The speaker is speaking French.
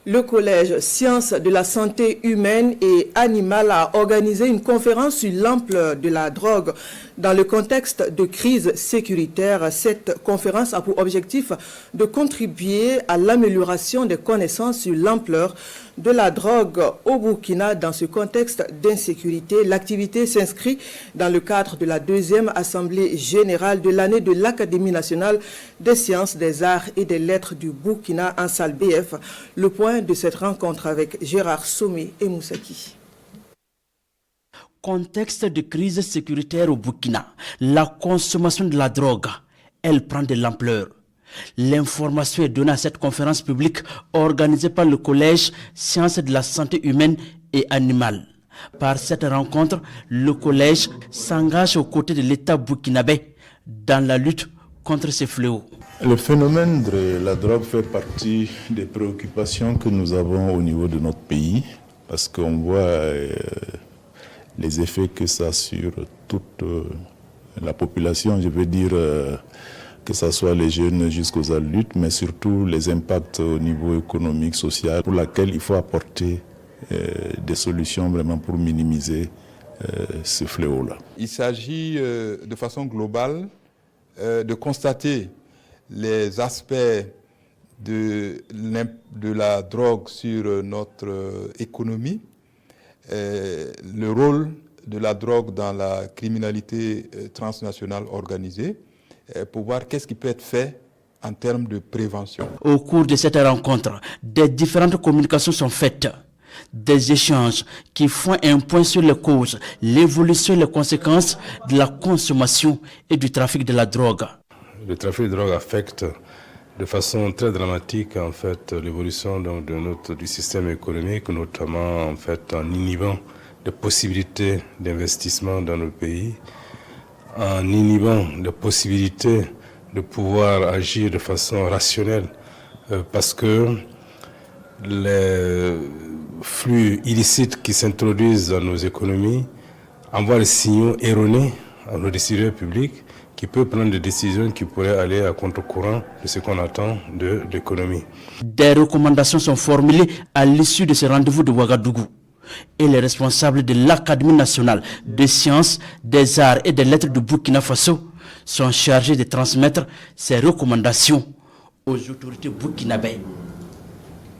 Le collège Sciences de la santé humaine et animale a organisé une conférence sur l'ampleur de la drogue dans le contexte de crise sécuritaire. Cette conférence a pour objectif de contribuer à l'amélioration des connaissances sur l'ampleur de la drogue au Burkina dans ce contexte d'insécurité. L'activité s'inscrit dans le cadre de la deuxième assemblée générale de l'année de l'Académie nationale des sciences, des arts et des lettres du Burkina en salle BF. Le point de cette rencontre avec Gérard Somé et Moussaki. Contexte de crise sécuritaire au Burkina, la consommation de la drogue, elle prend de l'ampleur. L'information est donnée à cette conférence publique organisée par le Collège Sciences de la santé humaine et animale. Par cette rencontre, le collège s'engage aux côtés de l'État burkinabé dans la lutte contre ces fléaux. Le phénomène de la drogue fait partie des préoccupations que nous avons au niveau de notre pays, parce qu'on voit les effets que ça a sur toute la population, je veux dire que ce soit les jeunes jusqu'aux adultes, mais surtout les impacts au niveau économique, social, pour laquelle il faut apporter des solutions vraiment pour minimiser ce fléau-là. Il s'agit de façon globale de constater les aspects de la drogue sur notre économie, le rôle de la drogue dans la criminalité transnationale organisée, pour voir qu'est-ce qui peut être fait en termes de prévention. Au cours de cette rencontre, des différentes communications sont faites, des échanges qui font un point sur les causes, l'évolution et les conséquences de la consommation et du trafic de la drogue. Le trafic de drogue affecte de façon très dramatique en fait l'évolution du système économique, notamment en fait en inhibant les possibilités d'investissement dans le pays, en inhibant les possibilités de pouvoir agir de façon rationnelle, parce que les flux illicites qui s'introduisent dans nos économies envoient des signaux erronés à nos décideurs publics qui peuvent prendre des décisions qui pourraient aller à contre-courant de ce qu'on attend de l'économie. Des recommandations sont formulées à l'issue de ce rendez-vous de Ouagadougou. Et les responsables de l'Académie nationale des sciences, des arts et des lettres du Burkina Faso sont chargés de transmettre ces recommandations aux autorités burkinabées.